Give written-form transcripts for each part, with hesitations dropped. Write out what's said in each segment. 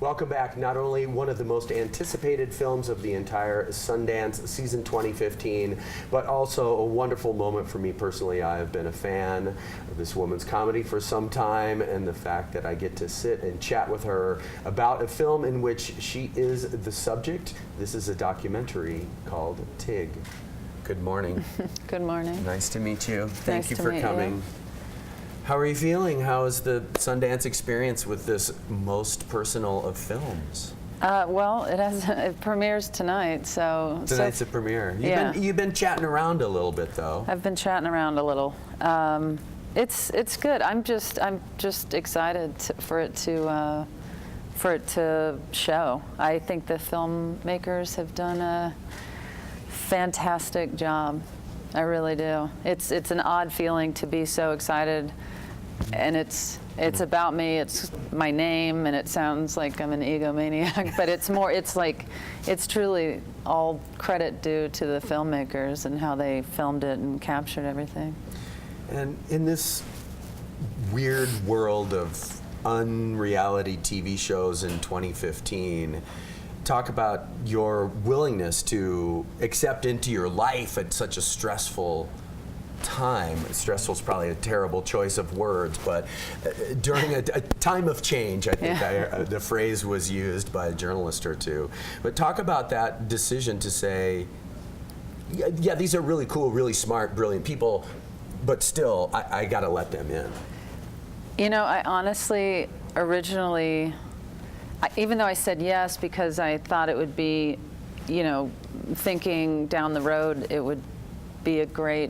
Welcome back. Not only one of the most anticipated films of the entire Sundance season 2015, but also a wonderful moment for me personally. I have been a fan of this woman's comedy for some time, and the fact that I get to sit and chat with her about a film in which she is the subject. This is a documentary called Tig. Good morning. Good morning. Nice to meet you. Thank you to for meet coming. you. How are you feeling? How is the Sundance experience with this most personal of films? Well, it premieres tonight, so Tonight's the premiere. You've been chatting around a little bit, though. I've been chatting around a little. It's good. I'm just excited for it to show. I think the filmmakers have done a fantastic job. I really do. It's an odd feeling to be so excited, and it's about me. It's my name, and it sounds like I'm an egomaniac, but it's truly all credit due to the filmmakers and how they filmed it and captured everything. And in this weird world of unreality TV shows in 2015, talk about your willingness to accept into your life at such a stressful time. Stressful is probably a terrible choice of words, but during a time of change, I think the phrase was used by a journalist or two. But talk about that decision to say, yeah, these are really cool, really smart, brilliant people, but still, I got to let them in. You know, I honestly, originally, even though I said yes because I thought it would be, you know, thinking down the road it would be a great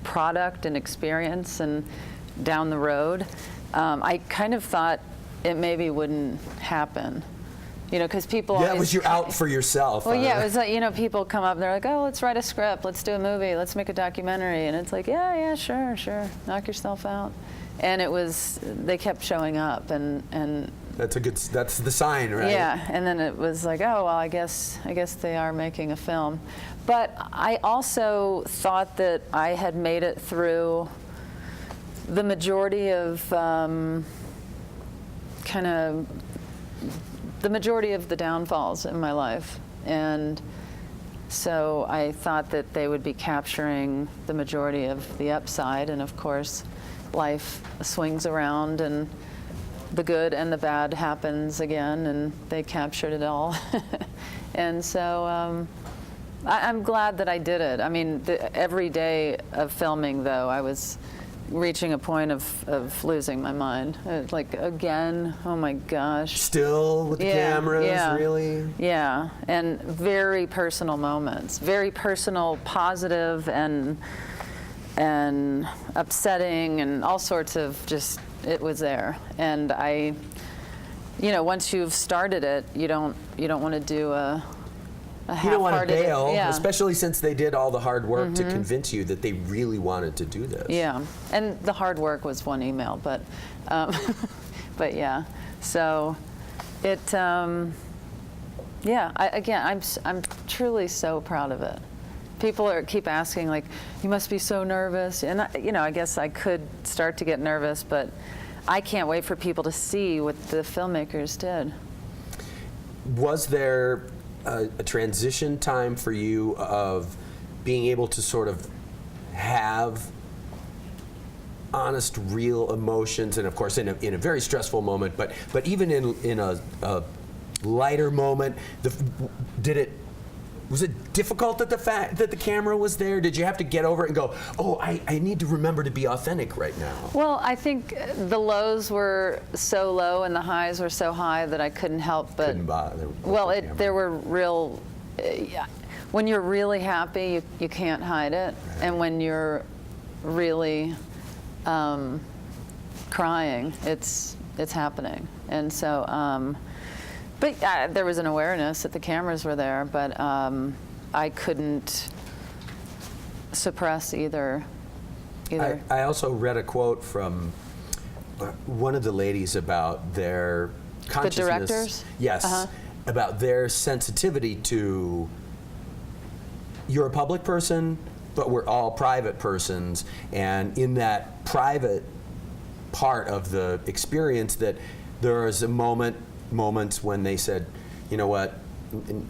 product and experience and down the road, I kind of thought it maybe wouldn't happen. You know, because people it was you're out for yourself. Well, yeah, it was like, you know, people come up and they're like, oh, let's write a script, let's do a movie, let's make a documentary. And it's like, yeah, sure, knock yourself out. And it was, they kept showing up and that's the sign, right? Yeah, and then it was like, oh, well, I guess they are making a film. But I also thought that I had made it through the majority of the majority of the downfalls in my life. And so I thought that they would be capturing the majority of the upside, and of course, life swings around and the good and the bad happens again, and they captured it all. And so I'm glad that I did it. I mean, every day of filming, though, I was reaching a point of losing my mind. Like, again, oh my gosh. Still with the cameras, really? Yeah, and very personal moments, very personal, positive, and upsetting, and all sorts of just, it was there. And I, you know, once you've started it, you don't want to do a half-hearted. You don't want to bail, especially since they did all the hard work to convince you that they really wanted to do this. Yeah, and the hard work was one email, but but yeah. So it, again, I'm truly so proud of it. People keep asking, like, you must be so nervous, and you know, I guess I could start to get nervous, but I can't wait for people to see what the filmmakers did. Was there a transition time for you of being able to sort of have honest, real emotions, and of course in a very stressful moment, but even in a lighter moment, was it difficult that the camera was there? Did you have to get over it and go, oh, I need to remember to be authentic right now? Well, I think the lows were so low and the highs were so high that I couldn't help but. Couldn't bother. Well, there were real. When you're really happy, you can't hide it, and when you're really crying, it's happening, and so. But there was an awareness that the cameras were there, but I couldn't suppress either. I also read a quote from one of the ladies about their consciousness. The directors? Yes, about their sensitivity to, you're a public person, but we're all private persons, and in that private part of the experience that there was moments when they said, you know what,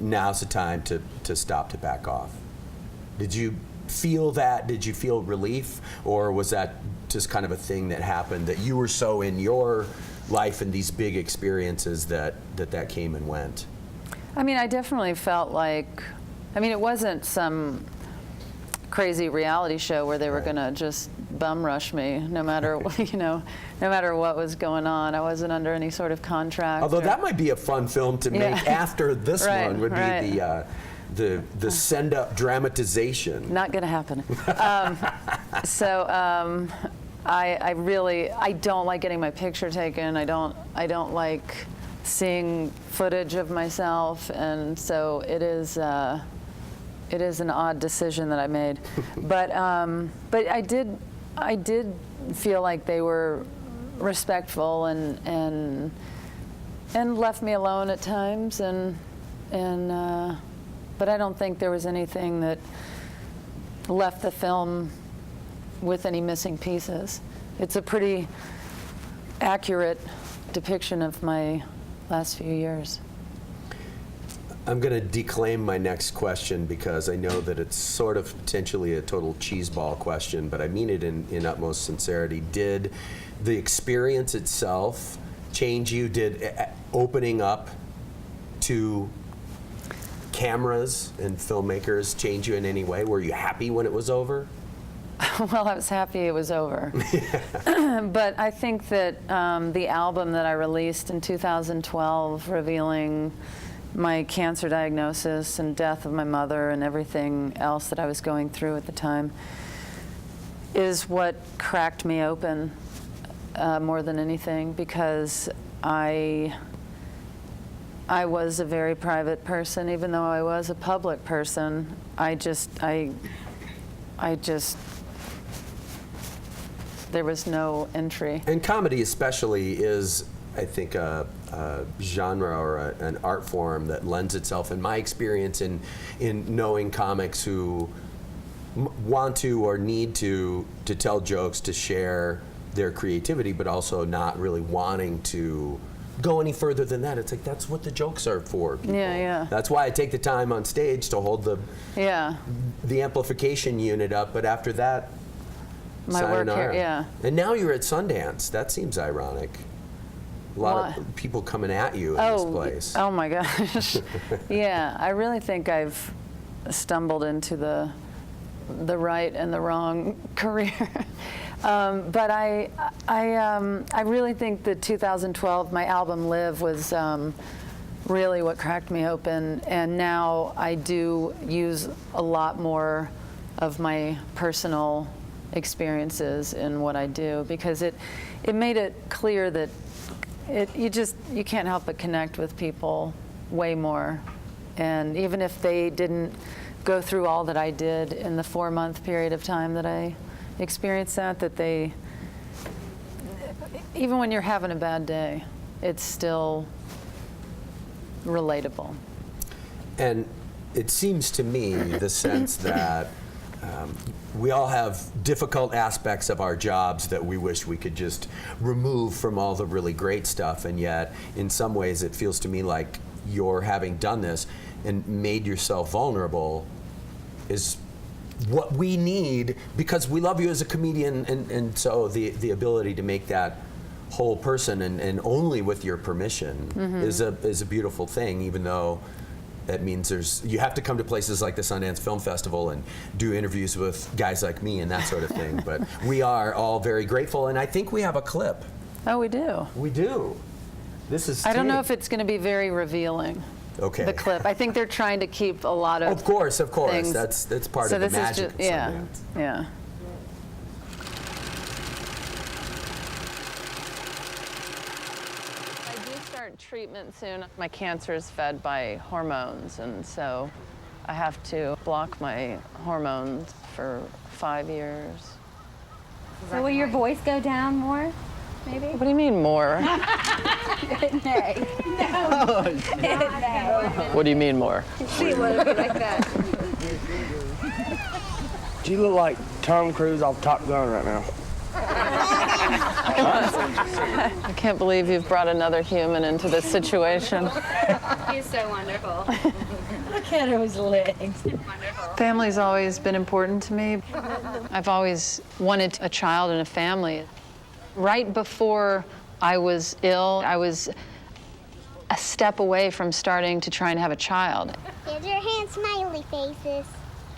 now's the time to stop, to back off. Did you feel that? Did you feel relief? Or was that just kind of a thing that happened, that you were so in your life and these big experiences that came and went? I mean, I definitely felt like, I mean, it wasn't some crazy reality show where they were going to just bum rush me no matter no matter what was going on. I wasn't under any sort of contract. Although that might be a fun film to make after this one, would be the send up dramatization. Not going to happen. I don't like getting my picture taken. I don't like seeing footage of myself, and so it is an odd decision that I made. But I did feel like they were respectful and left me alone at times, but I don't think there was anything that left the film with any missing pieces. It's a pretty accurate depiction of my last few years. I'm going to declaim my next question because I know that it's sort of potentially a total cheeseball question, but I mean it in utmost sincerity. Did the experience itself change you? Did opening up to cameras and filmmakers change you in any way? Were you happy when it was over? Well, I was happy it was over. But I think that the album that I released in 2012, revealing my cancer diagnosis and death of my mother and everything else that I was going through at the time, is what cracked me open more than anything, because I was a very private person. Even though I was a public person, there was no entry. And comedy especially is, I think, a genre or an art form that lends itself, in my experience, in knowing comics who want to or need to tell jokes, to share their creativity, but also not really wanting to go any further than that. It's like, that's what the jokes are for, people. Yeah. That's why I take the time on stage to hold the amplification unit up, but after that, my work here, And now you're at Sundance. That seems ironic. A lot of people coming at you in this place. Oh my gosh. Yeah, I really think I've stumbled into the right and the wrong career. But I really think that 2012, my album Live, was really what cracked me open. And now I do use a lot more of my personal experiences in what I do, because it made it clear that you can't help but connect with people way more. And even if they didn't go through all that I did in the 4-month period of time that I experienced that they, even when you're having a bad day, it's still relatable. And it seems to me the sense that we all have difficult aspects of our jobs that we wish we could just remove from all the really great stuff, and yet in some ways it feels to me like your having done this and made yourself vulnerable is what we need, because we love you as a comedian, and so the ability to make that whole person and only with your permission is a beautiful thing, even though that means you have to come to places like the Sundance Film Festival and do interviews with guys like me and that sort of thing. But we are all very grateful, and I think we have a clip. Oh, we do. We do. This is. I don't know if it's going to be very revealing. Okay. The clip. I think they're trying to keep a lot of. Of course. Things. That's part of the magic. Is just, yeah. Treatment soon. My cancer is fed by hormones, and so I have to block my hormones for 5 years. So will your voice go down more, maybe? What do you mean more? Nay. No. What do you mean more? See what it be like that. You look like Tom Cruise off Top Gun right now. I can't believe you've brought another human into this situation. He's so wonderful. Look at those legs. Wonderful. Family's always been important to me. I've always wanted a child and a family. Right before I was ill, I was a step away from starting to try and have a child. Here's your hand smiley faces.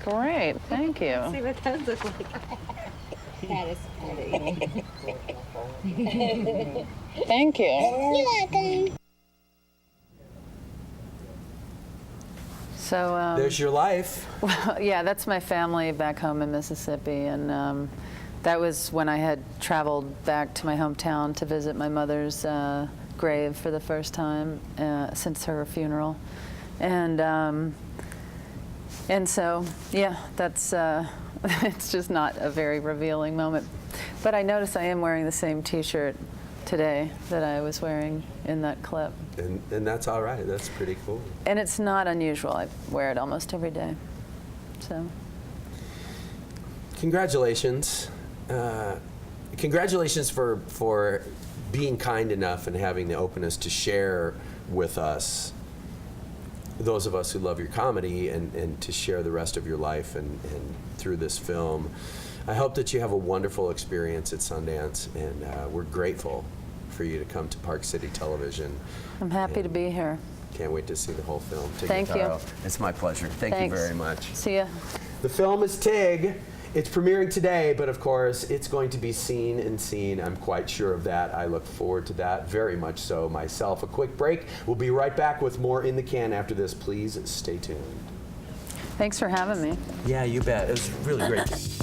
Great, thank you. See what those look like. That is pretty. Thank you. You're welcome. So, There's your life. yeah, that's my family back home in Mississippi, and that was when I had traveled back to my hometown to visit my mother's grave for the first time since her funeral, and so yeah, that's it's just not a very revealing moment. But I notice I am wearing the same T-shirt today that I was wearing in that clip. And that's all right. That's pretty cool. And it's not unusual. I wear it almost every day. So. Congratulations. Congratulations for being kind enough and having the openness to share with us, those of us who love your comedy, and to share the rest of your life and through this film. I hope that you have a wonderful experience at Sundance, and we're grateful for you to come to Park City Television. I'm happy to be here. Can't wait to see the whole film. Tig Thank you. Notaro. It's my pleasure. Thank Thanks. you very much. See ya. The film is Tig. It's premiering today, but of course, it's going to be seen and seen. I'm quite sure of that. I look forward to that very much so myself. A quick break. We'll be right back with more In the Can after this. Please stay tuned. Thanks for having me. Yeah, you bet. It was really great.